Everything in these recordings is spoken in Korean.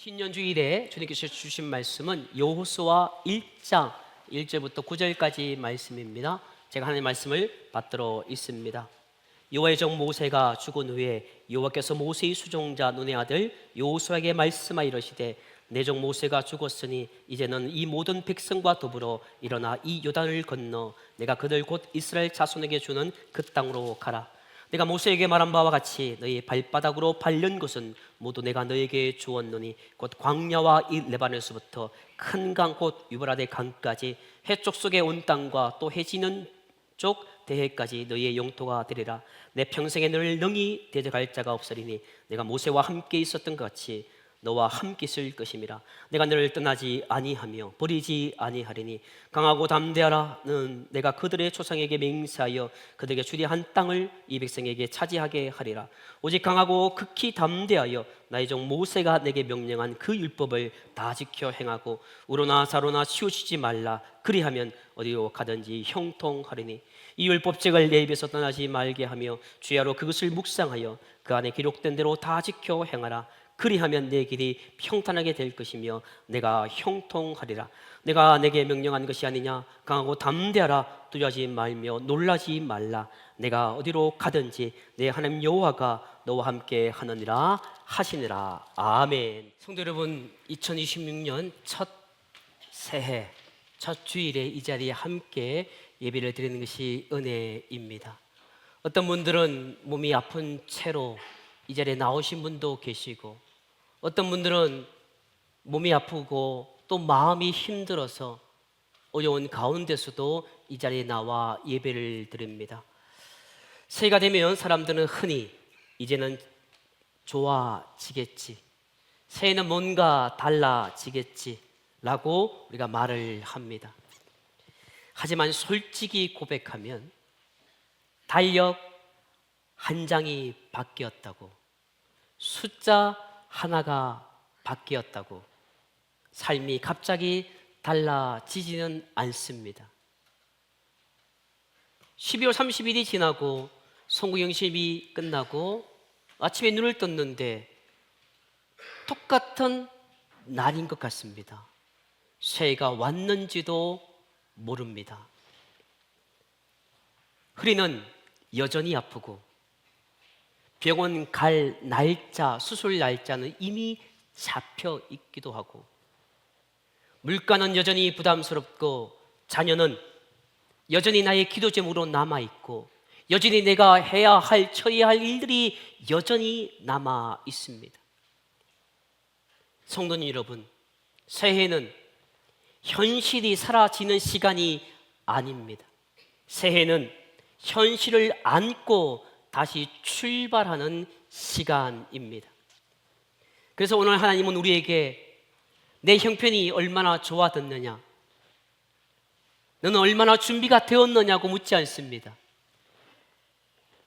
신년주일에 주님께서 주신 말씀은 여호수아 1장 1절부터 9절까지 말씀입니다. 제가 하나님의 말씀을 받들어 있습니다. 여호와의 종 모세가 죽은 후에 여호와께서 모세의 수종자 눈의 아들 여호수아에게 말씀하여 이르시되 내 종 모세가 죽었으니 이제는 이 모든 백성과 더불어 일어나 이 요단을 건너 내가 그들 곧 이스라엘 자손에게 주는 그 땅으로 가라. 내가 모세에게 말한 바와 같이 너희 발바닥으로 밟는 것은 모두 내가 너에게 주었노니 곧 광야와 이 레바논에서부터 큰 강 곧 유브라데 강까지 해쪽 속에 온 땅과 또 해지는 쪽 대해까지 너희의 영토가 되리라. 내 평생에 너를 능히 대적할 자가 없으리니 내가 모세와 함께 있었던 것 같이 너와 함께 있을 것임이라. 내가 너를 떠나지 아니하며 버리지 아니하리니 강하고 담대하라는 내가 그들의 조상에게 맹세하여 그들에게 주리 한 땅을 이 백성에게 차지하게 하리라. 오직 강하고 극히 담대하여 나의 종 모세가 내게 명령한 그 율법을 다 지켜 행하고 우로나 좌로나 치우치지 말라. 그리하면 어디로 가든지 형통하리니 이 율법책을 내 입에서 떠나지 말게 하며 주야로 그것을 묵상하여 그 안에 기록된 대로 다 지켜 행하라. 그리하면 내 길이 평탄하게 될 것이며 내가 형통하리라. 내가 내게 명령한 것이 아니냐. 강하고 담대하라. 두려워하지 말며 놀라지 말라. 내가 어디로 가든지 내 하나님 여호와가 너와 함께 하느니라 하시니라. 아멘. 성도 여러분, 2026년 첫 새해 첫 주일에 이 자리에 함께 예배를 드리는 것이 은혜입니다. 어떤 분들은 몸이 아픈 채로 이 자리에 나오신 분도 계시고, 어떤 분들은 몸이 아프고 또 마음이 힘들어서 어려운 가운데서도 이 자리에 나와 예배를 드립니다. 새해가 되면 사람들은 흔히 이제는 좋아지겠지, 새해는 뭔가 달라지겠지 라고 우리가 말을 합니다. 하지만 솔직히 고백하면 달력 한 장이 바뀌었다고, 숫자 하나가 바뀌었다고 삶이 갑자기 달라지지는 않습니다. 12월 30일이 지나고 송구영심이 끝나고 아침에 눈을 떴는데 똑같은 날인 것 같습니다. 새해가 왔는지도 모릅니다. 허리는 여전히 아프고 병원 갈 날짜, 수술 날짜는 이미 잡혀 있기도 하고, 물가는 여전히 부담스럽고, 자녀는 여전히 나의 기도 제목으로 남아있고, 여전히 내가 해야 할, 처해야 할 일들이 여전히 남아 있습니다. 성도님 여러분, 새해는 현실이 사라지는 시간이 아닙니다. 새해는 현실을 안고 다시 출발하는 시간입니다. 그래서 오늘 하나님은 우리에게 내 형편이 얼마나 좋아졌느냐, 너는 얼마나 준비가 되었느냐고 묻지 않습니다.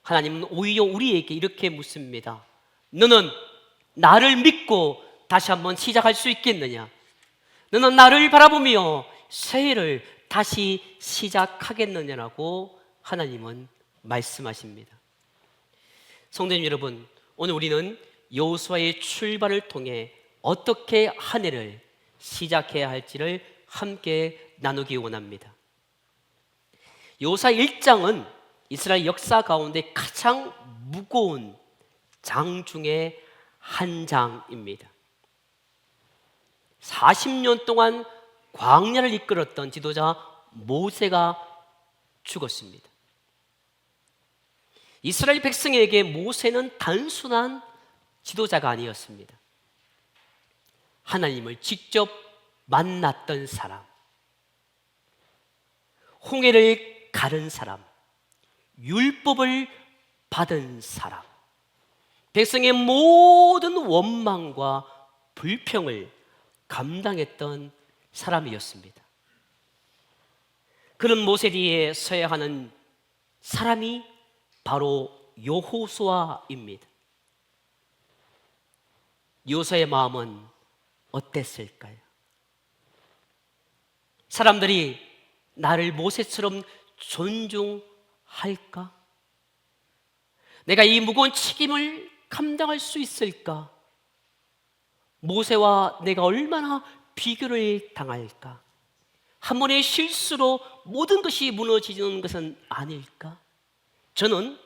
하나님은 오히려 우리에게 이렇게 묻습니다. 너는 나를 믿고 다시 한번 시작할 수 있겠느냐? 너는 나를 바라보며 새해를 다시 시작하겠느냐라고 하나님은 말씀하십니다. 성도님 여러분, 오늘 우리는 여호수아의 출발을 통해 어떻게 한 해를 시작해야 할지를 함께 나누기 원합니다. 여호수아 1장은 이스라엘 역사 가운데 가장 무거운 장 중에 한 장입니다. 40년 동안 광야를 이끌었던 지도자 모세가 죽었습니다. 이스라엘 백성에게 모세는 단순한 지도자가 아니었습니다. 하나님을 직접 만났던 사람, 홍해를 가른 사람, 율법을 받은 사람, 백성의 모든 원망과 불평을 감당했던 사람이었습니다. 그런 모세 뒤에 서야 하는 사람이 바로 여호수아입니다. 여호수아의 마음은 어땠을까요? 사람들이 나를 모세처럼 존중할까? 내가 이 무거운 책임을 감당할 수 있을까? 모세와 내가 얼마나 비교를 당할까? 한 번의 실수로 모든 것이 무너지는 것은 아닐까? 저는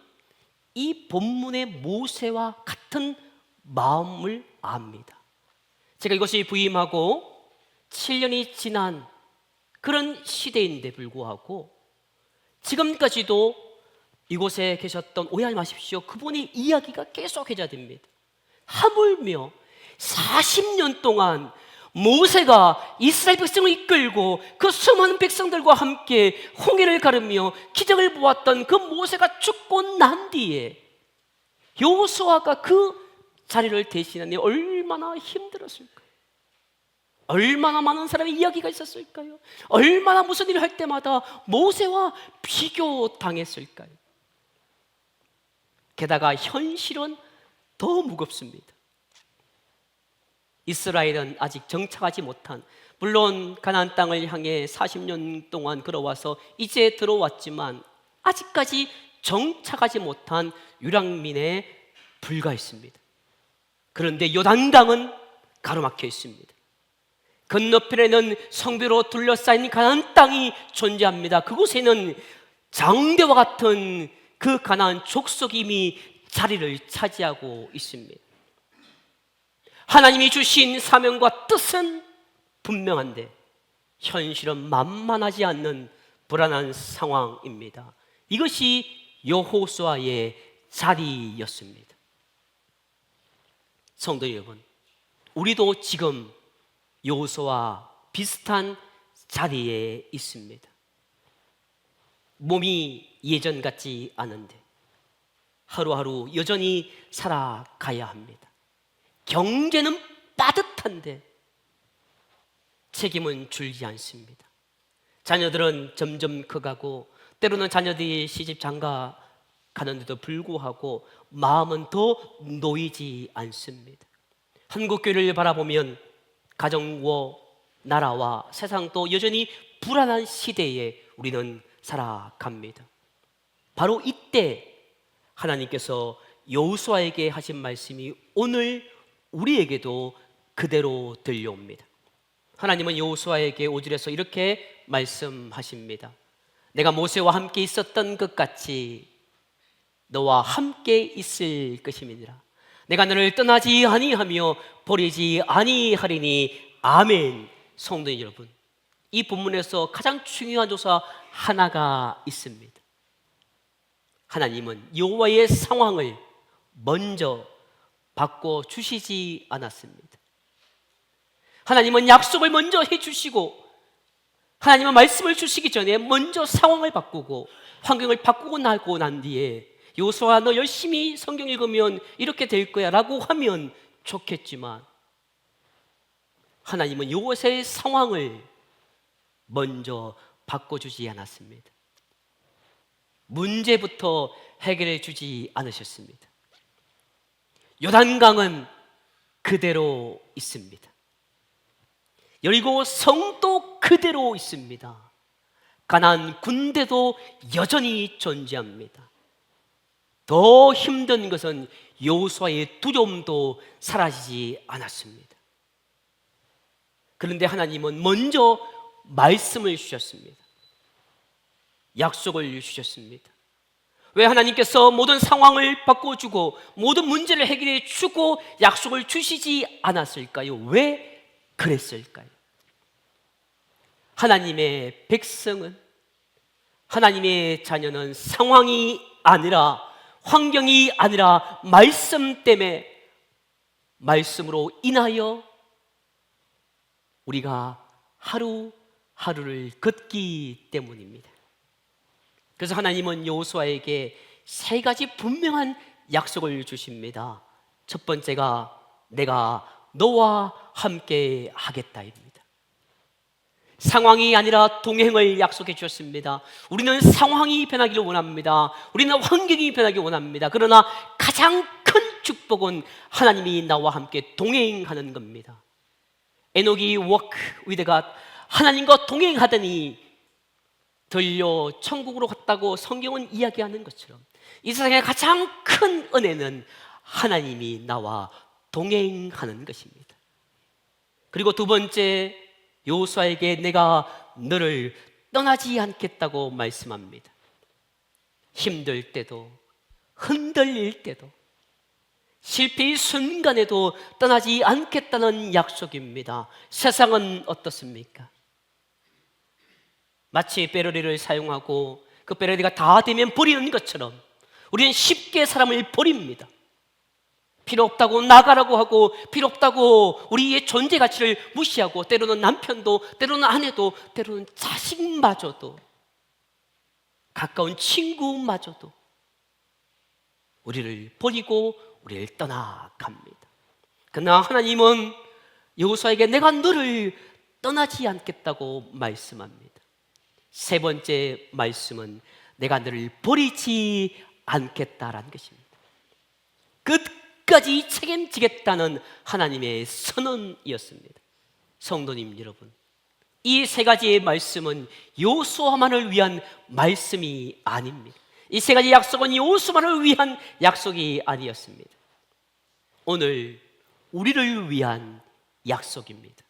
이 본문의 모세와 같은 마음을 압니다. 제가 이것이 부임하고 7년이 지난 그런 시대인데 불구하고 지금까지도 이곳에 계셨던, 오해하지 마십시오, 그분의 이야기가 계속해야 됩니다. 하물며 40년 동안 모세가 이스라엘 백성을 이끌고 그 수많은 백성들과 함께 홍해를 가르며 기적을 보았던 그 모세가 죽고 난 뒤에 여호수아가 그 자리를 대신하니 얼마나 힘들었을까요? 얼마나 많은 사람의 이야기가 있었을까요? 얼마나 무슨 일을 할 때마다 모세와 비교당했을까요? 게다가 현실은 더 무겁습니다. 이스라엘은 아직 정착하지 못한, 물론 가나안 땅을 향해 40년 동안 걸어와서 이제 들어왔지만 아직까지 정착하지 못한 유랑민에 불과했습니다. 그런데 요단강은 가로막혀 있습니다. 건너편에는 성벽으로 둘러싸인 가나안 땅이 존재합니다. 그곳에는 장대와 같은 그 가나안 족속이 이미 자리를 차지하고 있습니다. 하나님이 주신 사명과 뜻은 분명한데 현실은 만만하지 않는 불안한 상황입니다. 이것이 여호수아의 자리였습니다. 성도 여러분, 우리도 지금 여호수아와 비슷한 자리에 있습니다. 몸이 예전 같지 않은데 하루하루 여전히 살아가야 합니다. 경제는 빠듯한데 책임은 줄지 않습니다. 자녀들은 점점 커가고 때로는 자녀들이 시집 장가 가는데도 불구하고 마음은 더 놓이지 않습니다. 한국교회를 바라보면 가정과 나라와 세상도 여전히 불안한 시대에 우리는 살아갑니다. 바로 이때 하나님께서 여호수아에게 하신 말씀이 오늘 우리에게도 그대로 들려옵니다. 하나님은 여호수아에게 5절에서 이렇게 말씀하십니다. 내가 모세와 함께 있었던 것 같이 너와 함께 있을 것임이니라. 내가 너를 떠나지 아니하며 버리지 아니하리니 아멘. 성도 여러분, 이 본문에서 가장 중요한 조사 하나가 있습니다. 하나님은 여호와의 상황을 먼저 바꿔주시지 않았습니다. 하나님은 약속을 먼저 해주시고 하나님은 말씀을 주시기 전에 먼저 상황을 바꾸고 환경을 바꾸고 나고 난 뒤에 여호수아 너 열심히 성경 읽으면 이렇게 될 거야 라고 하면 좋겠지만 하나님은 여호수아의 상황을 먼저 바꿔주지 않았습니다. 문제부터 해결해 주지 않으셨습니다. 요단강은 그대로 있습니다. 여리고 성도 그대로 있습니다. 가나안 군대도 여전히 존재합니다. 더 힘든 것은 여호수아의 두려움도 사라지지 않았습니다. 그런데 하나님은 먼저 말씀을 주셨습니다. 약속을 주셨습니다. 왜 하나님께서 모든 상황을 바꿔주고 모든 문제를 해결해 주고 약속을 주시지 않았을까요? 왜 그랬을까요? 하나님의 백성은, 하나님의 자녀는 상황이 아니라, 환경이 아니라 말씀 때문에, 말씀으로 인하여 우리가 하루하루를 걷기 때문입니다. 그래서 하나님은 여호수아에게 세 가지 분명한 약속을 주십니다. 첫 번째가 내가 너와 함께 하겠다입니다. 상황이 아니라 동행을 약속해 주셨습니다. 우리는 상황이 변하기를 원합니다. 우리는 환경이 변하기를 원합니다. 그러나 가장 큰 축복은 하나님이 나와 함께 동행하는 겁니다. 에녹이 walk with God, 하나님과 동행하더니 들려 천국으로 갔다고 성경은 이야기하는 것처럼 이 세상의 가장 큰 은혜는 하나님이 나와 동행하는 것입니다. 그리고 두 번째, 여호수아에게 내가 너를 떠나지 않겠다고 말씀합니다. 힘들 때도, 흔들릴 때도, 실패의 순간에도 떠나지 않겠다는 약속입니다. 세상은 어떻습니까? 마치 배터리를 사용하고 그 배터리가 다 되면 버리는 것처럼 우리는 쉽게 사람을 버립니다. 필요 없다고 나가라고 하고, 필요 없다고 우리의 존재 가치를 무시하고, 때로는 남편도, 때로는 아내도, 때로는 자식마저도, 가까운 친구마저도 우리를 버리고 우리를 떠나갑니다. 그러나 하나님은 여호수아에게 내가 너를 떠나지 않겠다고 말씀합니다. 세 번째 말씀은 내가 너를 버리지 않겠다라는 것입니다. 끝까지 책임지겠다는 하나님의 선언이었습니다. 성도님 여러분, 이 세 가지의 말씀은 여호수아만을 위한 말씀이 아닙니다. 이 세 가지 약속은 여호수아만을 위한 약속이 아니었습니다. 오늘 우리를 위한 약속입니다.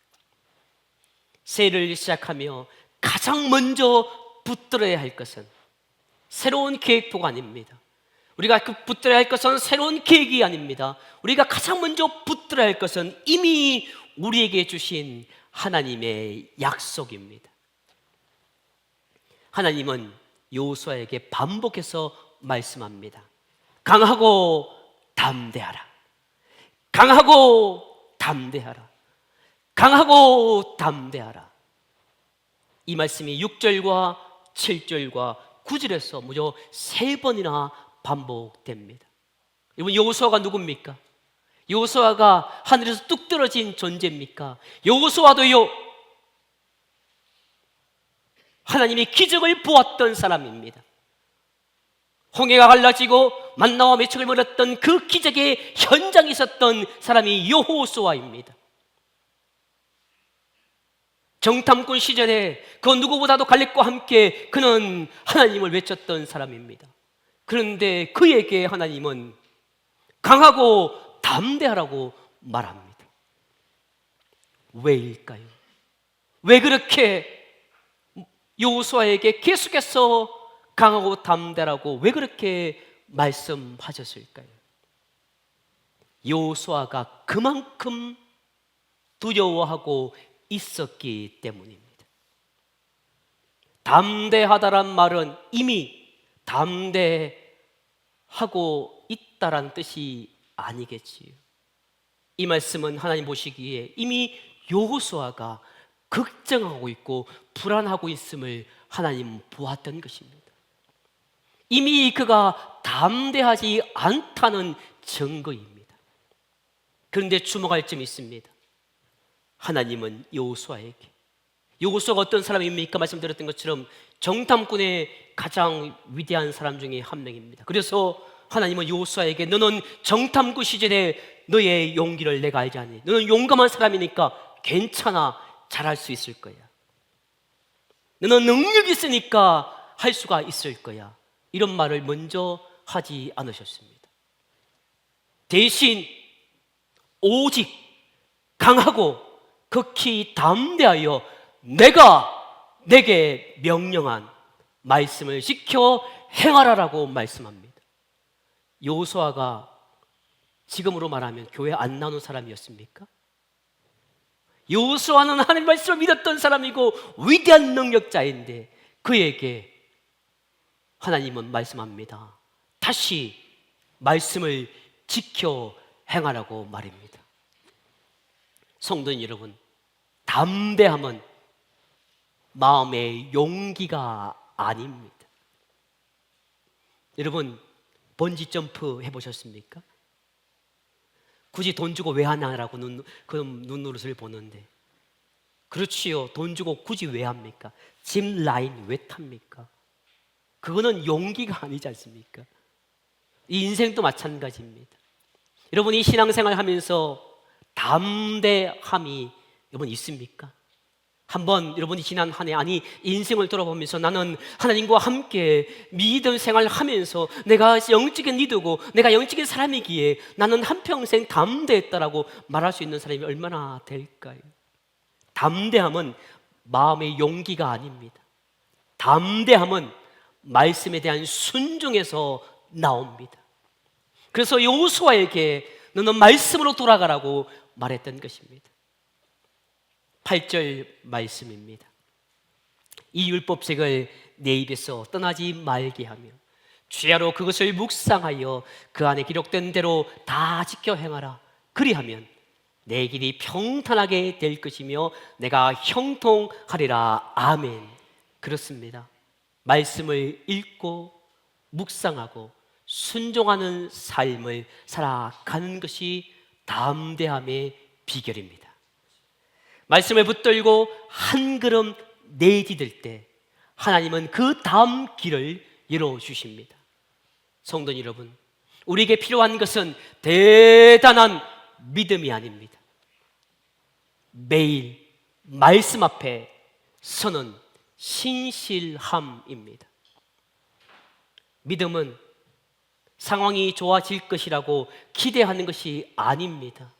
새해를 시작하며 가장 먼저 붙들어야 할 것은 새로운 계획표가 아닙니다. 우리가 붙들어야 할 것은 새로운 계획이 아닙니다. 우리가 가장 먼저 붙들어야 할 것은 이미 우리에게 주신 하나님의 약속입니다. 하나님은 여호수아에게 반복해서 말씀합니다. 강하고 담대하라. 강하고 담대하라. 강하고 담대하라. 이 말씀이 6절과 7절과 9절에서 무려 3번이나 반복됩니다. 여러분, 여호수아가 누굽니까? 여호수아가 하늘에서 뚝 떨어진 존재입니까? 여호수아도요, 하나님이 기적을 보았던 사람입니다. 홍해가 갈라지고 만나와 매척을 벌였던 그 기적의 현장에 있었던 사람이 여호수아입니다. 정탐꾼 시절에 그 누구보다도 갈렙과 함께 그는 하나님을 외쳤던 사람입니다. 그런데 그에게 하나님은 강하고 담대하라고 말합니다. 왜일까요? 왜 그렇게 여호수아에게 계속해서 강하고 담대하라고 왜 그렇게 말씀하셨을까요? 여호수아가 그만큼 두려워하고 있었기 때문입니다. 담대하다란 말은 이미 담대하고 있다란 뜻이 아니겠지요. 이 말씀은 하나님 보시기에 이미 여호수아가 걱정하고 있고 불안하고 있음을 하나님 보았던 것입니다. 이미 그가 담대하지 않다는 증거입니다. 그런데 주목할 점이 있습니다. 하나님은 여호수아가 어떤 사람입니까? 말씀드렸던 것처럼 정탐꾼의 가장 위대한 사람 중에 한 명입니다. 그래서 하나님은 여호수아에게 너는 정탐꾼 시절에 너의 용기를 내가 알지 않니? 너는 용감한 사람이니까 괜찮아, 잘할 수 있을 거야. 너는 능력이 있으니까 할 수가 있을 거야. 이런 말을 먼저 하지 않으셨습니다. 대신 오직 강하고 극히 담대하여 내가 내게 명령한 말씀을 지켜 행하라라고 말씀합니다. 여호수아가 지금으로 말하면 교회 안 나오는 사람이었습니까? 여호수아는 하나님 말씀을 믿었던 사람이고 위대한 능력자인데 그에게 하나님은 말씀합니다. 다시 말씀을 지켜 행하라고 말입니다. 성도님 여러분, 담대함은 마음의 용기가 아닙니다. 여러분, 번지 점프 해보셨습니까? 굳이 돈 주고 왜 하냐라고 눈노릇을 보는데, 그렇지요, 돈 주고 굳이 왜 합니까? 짚 라인 왜 탑니까? 그거는 용기가 아니지 않습니까? 이 인생도 마찬가지입니다. 여러분이 신앙생활 하면서 담대함이 여러분 있습니까? 한번 여러분이 지난 한 해, 아니 인생을 돌아보면서 나는 하나님과 함께 믿음 생활하면서 내가 영적인 리더고 내가 영적인 사람이기에 나는 한평생 담대했다라고 말할 수 있는 사람이 얼마나 될까요? 담대함은 마음의 용기가 아닙니다. 담대함은 말씀에 대한 순종에서 나옵니다. 그래서 여호수아에게 너는 말씀으로 돌아가라고 말했던 것입니다. 8절 말씀입니다. 이 율법책을 내 입에서 떠나지 말게 하며 주야로 그것을 묵상하여 그 안에 기록된 대로 다 지켜 행하라. 그리하면 내 길이 평탄하게 될 것이며 내가 형통하리라. 아멘. 그렇습니다. 말씀을 읽고 묵상하고 순종하는 삶을 살아가는 것이 담대함의 비결입니다. 말씀을 붙들고 한 걸음 내디딜 때 하나님은 그 다음 길을 열어주십니다. 성도 여러분, 우리에게 필요한 것은 대단한 믿음이 아닙니다. 매일 말씀 앞에 서는 신실함입니다. 믿음은 상황이 좋아질 것이라고 기대하는 것이 아닙니다.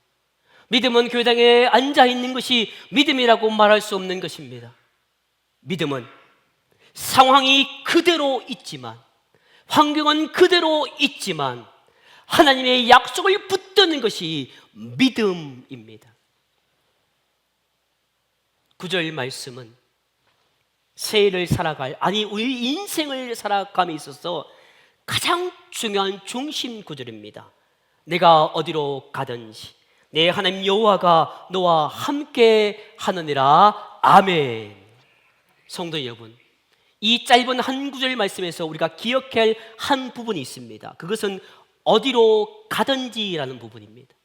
믿음은 교회당에 앉아 있는 것이 믿음이라고 말할 수 없는 것입니다. 믿음은 상황이 그대로 있지만, 환경은 그대로 있지만 하나님의 약속을 붙드는 것이 믿음입니다. 9절 말씀은 새해를 살아갈, 아니 우리 인생을 살아감에 있어서 가장 중요한 중심 구절입니다. 내가 어디로 가든지 내 하나님 여호와가 너와 함께 하느니라. 아멘. 성도 여러분, 이 짧은 한 구절 말씀에서 우리가 기억해야 할 한 부분이 있습니다. 그것은 어디로 가든지라는 부분입니다.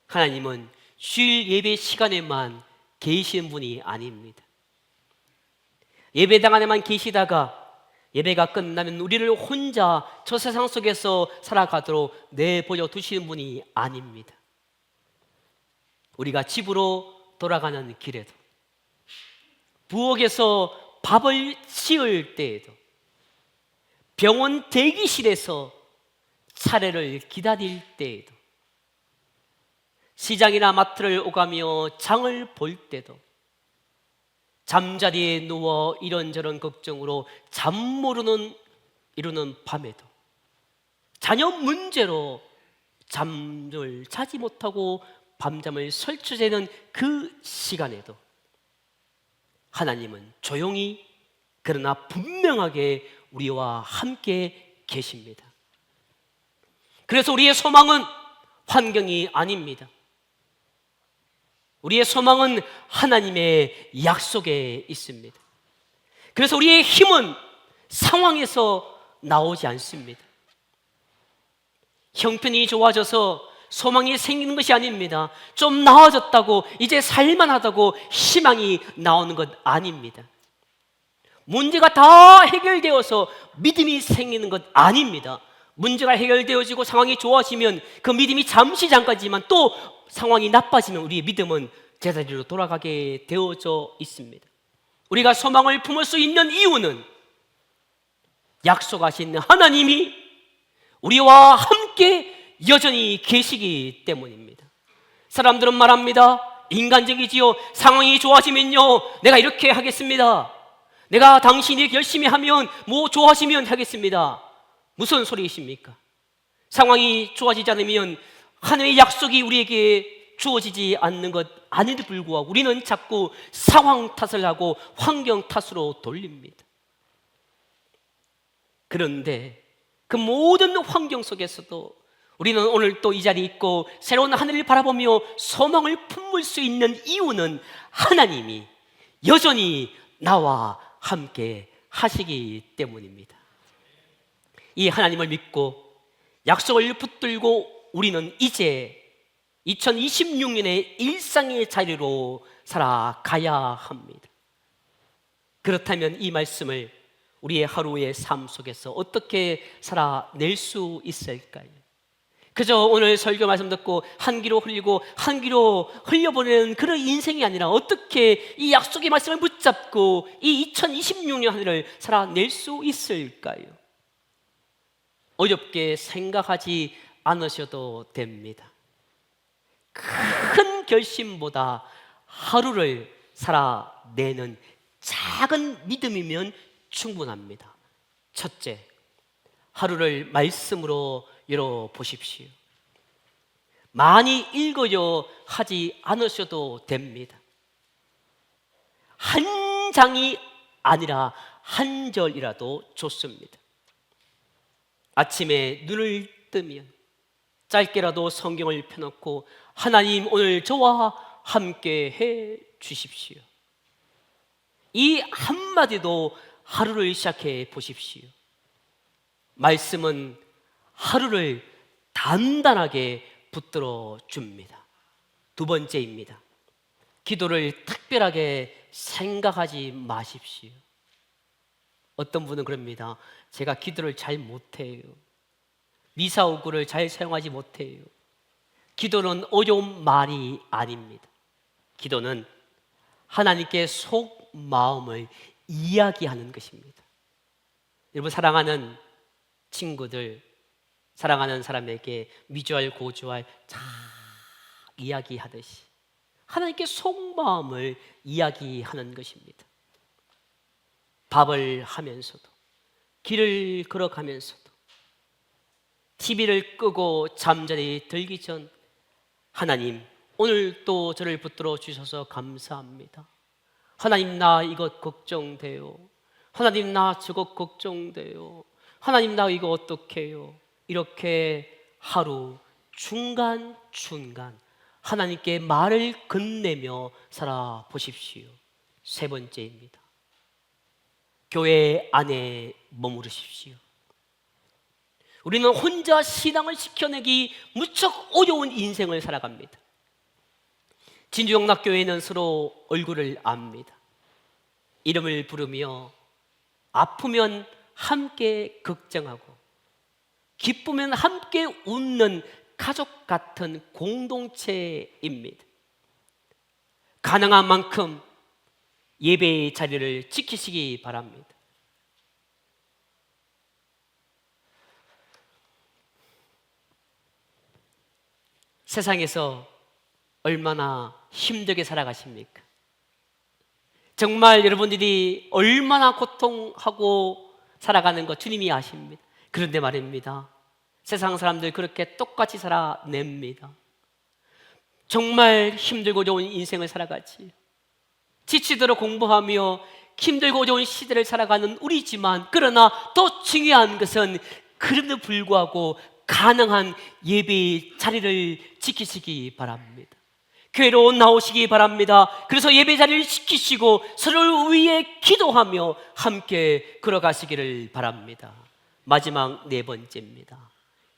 하나님은 주일 예배 시간에만 계시는 분이 아닙니다. 예배당 안에만 계시다가 예배가 끝나면 우리를 혼자 저 세상 속에서 살아가도록 내버려 두시는 분이 아닙니다. 우리가 집으로 돌아가는 길에도, 부엌에서 밥을 지을 때에도, 병원 대기실에서 차례를 기다릴 때에도, 시장이나 마트를 오가며 장을 볼 때도, 잠자리에 누워 이런저런 걱정으로 잠 모르는 이루는 밤에도, 자녀 문제로 잠을 자지 못하고 밤잠을 설치되는 그 시간에도 하나님은 조용히 그러나 분명하게 우리와 함께 계십니다. 그래서 우리의 소망은 환경이 아닙니다. 우리의 소망은 하나님의 약속에 있습니다. 그래서 우리의 힘은 상황에서 나오지 않습니다. 형편이 좋아져서 소망이 생기는 것이 아닙니다. 좀 나아졌다고 이제 살만하다고 희망이 나오는 것 아닙니다. 문제가 다 해결되어서 믿음이 생기는 것 아닙니다. 문제가 해결되어지고 상황이 좋아지면 그 믿음이 잠시 잠깐이지만 또 상황이 나빠지면 우리의 믿음은 제자리로 돌아가게 되어져 있습니다. 우리가 소망을 품을 수 있는 이유는 약속하신 하나님이 우리와 함께 여전히 계시기 때문입니다. 사람들은 말합니다. 인간적이지요. 상황이 좋아지면요, 내가 이렇게 하겠습니다. 내가 당신이 열심히 하면 뭐 좋아지면 하겠습니다. 무슨 소리이십니까? 상황이 좋아지지 않으면 하나님의 약속이 우리에게 주어지지 않는 것 아닌데 불구하고 우리는 자꾸 상황 탓을 하고 환경 탓으로 돌립니다. 그런데 그 모든 환경 속에서도 우리는 오늘 또 이 자리에 있고 새로운 하늘을 바라보며 소망을 품을 수 있는 이유는 하나님이 여전히 나와 함께 하시기 때문입니다. 이 하나님을 믿고 약속을 붙들고 우리는 이제 2026년의 일상의 자리로 살아가야 합니다. 그렇다면 이 말씀을 우리의 하루의 삶 속에서 어떻게 살아낼 수 있을까요? 그저 오늘 설교 말씀 듣고 한 귀로 흘리고 한 귀로 흘려보내는 그런 인생이 아니라 어떻게 이 약속의 말씀을 붙잡고 이 2026년 한 해를 살아낼 수 있을까요? 어렵게 생각하지 않으셔도 됩니다. 큰 결심보다 하루를 살아내는 작은 믿음이면 충분합니다. 첫째, 하루를 말씀으로 열어보십시오. 많이 읽어요 하지 않으셔도 됩니다. 한 장이 아니라 한 절이라도 좋습니다. 아침에 눈을 뜨면 짧게라도 성경을 펴놓고 하나님 오늘 저와 함께 해 주십시오. 이 한마디도 하루를 시작해 보십시오. 말씀은 하루를 단단하게 붙들어 줍니다. 두 번째입니다. 기도를 특별하게 생각하지 마십시오. 어떤 분은 그럽니다. 제가 기도를 잘 못해요. 미사오구를 잘 사용하지 못해요. 기도는 어려운 말이 아닙니다. 기도는 하나님께 속마음을 이야기하는 것입니다. 여러분, 사랑하는 친구들, 사랑하는 사람에게 미주알 고주알 잘 이야기하듯이 하나님께 속마음을 이야기하는 것입니다. 밥을 하면서도, 길을 걸어가면서도, TV를 끄고 잠자리 들기 전 하나님 오늘 또 저를 붙들어 주셔서 감사합니다. 하나님 나 이것 걱정돼요. 하나님 나 저것 걱정돼요. 하나님 나 이거 어떡해요. 이렇게 하루 중간중간 하나님께 말을 건네며 살아보십시오. 세 번째입니다. 교회 안에 머무르십시오. 우리는 혼자 신앙을 지켜내기 무척 어려운 인생을 살아갑니다. 진주영락교회는 서로 얼굴을 압니다. 이름을 부르며 아프면 함께 걱정하고 기쁘면 함께 웃는 가족 같은 공동체입니다. 가능한 만큼 예배의 자리를 지키시기 바랍니다. 세상에서 얼마나 힘들게 살아가십니까? 정말 여러분들이 얼마나 고통하고 살아가는 거 주님이 아십니다. 그런데 말입니다, 세상 사람들 그렇게 똑같이 살아냅니다. 정말 힘들고 어려운 인생을 살아가지, 지치도록 공부하며 힘들고 어려운 시대를 살아가는 우리지만, 그러나 더 중요한 것은 그럼에도 불구하고 가능한 예배의 자리를 지키시기 바랍니다. 교회로 나오시기 바랍니다. 그래서 예배 자리를 지키시고 서로를 위해 기도하며 함께 걸어가시기를 바랍니다. 마지막 네 번째입니다.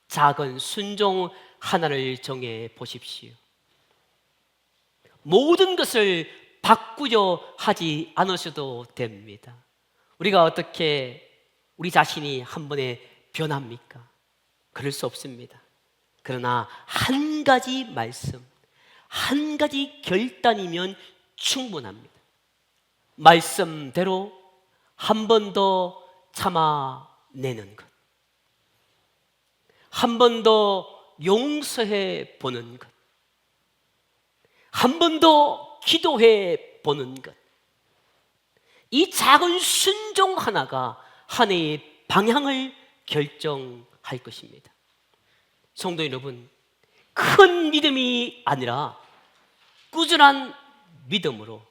작은 순종 하나를 정해 보십시오. 모든 것을 바꾸려 하지 않으셔도 됩니다. 우리가 어떻게 우리 자신이 한 번에 변합니까? 그럴 수 없습니다. 그러나 한 가지 말씀, 한 가지 결단이면 충분합니다. 말씀대로 한 번 더 참아내는 것, 한 번 더 용서해 보는 것, 한 번 더 기도해 보는 것, 이 작은 순종 하나가 한 해의 방향을 결정할 것입니다. 성도 여러분, 큰 믿음이 아니라 꾸준한 믿음으로,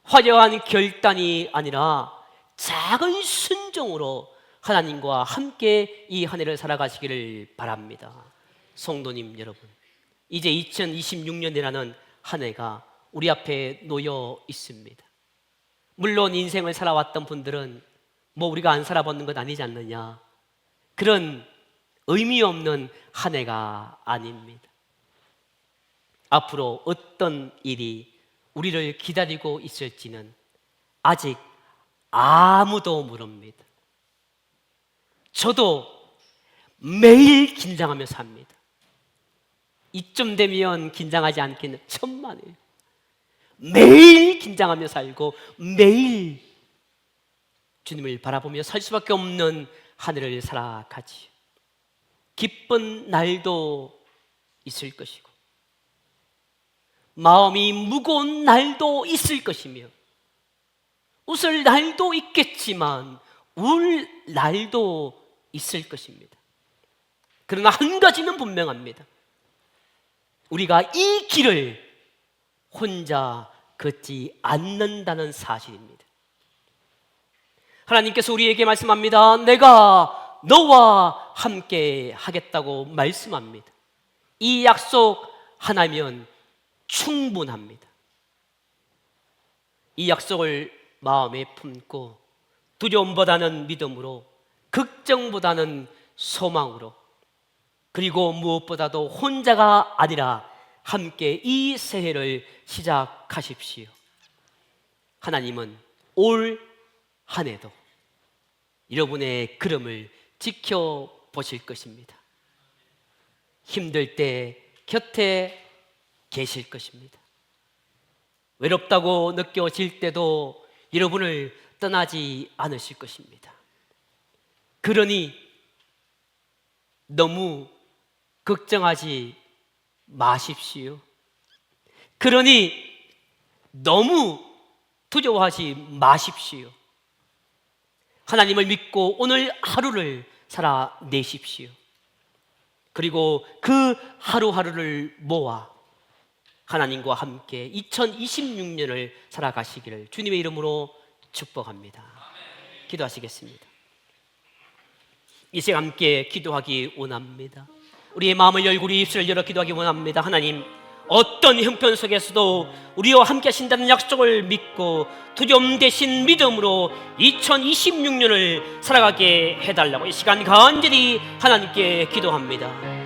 화려한 결단이 아니라 작은 순종으로 하나님과 함께 이 한 해를 살아가시기를 바랍니다. 성도님 여러분, 이제 2026년이라는 한 해가 우리 앞에 놓여 있습니다. 물론 인생을 살아왔던 분들은 뭐 우리가 안 살아보는 것 아니지 않느냐, 그런 의미 없는 한 해가 아닙니다. 앞으로 어떤 일이 우리를 기다리고 있을지는 아직 아무도 모릅니다. 저도 매일 긴장하며 삽니다. 이쯤 되면 긴장하지 않겠는 천만에요. 매일 긴장하며 살고 매일 주님을 바라보며 살 수밖에 없는 하늘을 살아가지요. 기쁜 날도 있을 것이고 마음이 무거운 날도 있을 것이며 웃을 날도 있겠지만 울 날도 있을 것입니다. 그러나 한 가지는 분명합니다. 우리가 이 길을 혼자 걷지 않는다는 사실입니다. 하나님께서 우리에게 말씀합니다. 내가 너와 함께 하겠다고 말씀합니다. 이 약속 하나면 충분합니다. 이 약속을 마음에 품고 두려움보다는 믿음으로, 걱정보다는 소망으로, 그리고 무엇보다도 혼자가 아니라 함께 이 새해를 시작하십시오. 하나님은 올 한 해도 여러분의 걸음을 지켜보실 것입니다. 힘들 때 곁에 계실 것입니다. 외롭다고 느껴질 때도 여러분을 떠나지 않으실 것입니다. 그러니 너무 걱정하지 마십시오. 그러니 너무 두려워하지 마십시오. 하나님을 믿고 오늘 하루를 살아내십시오. 그리고 그 하루하루를 모아 하나님과 함께 2026년을 살아가시기를 주님의 이름으로 축복합니다. 기도하시겠습니다. 이 시간 함께 기도하기 원합니다. 우리의 마음을 열고 우리 입술을 열어 기도하기 원합니다. 하나님, 어떤 형편 속에서도 우리와 함께 하신다는 약속을 믿고 두려움 대신 믿음으로 2026년을 살아가게 해달라고 이 시간 간절히 하나님께 기도합니다.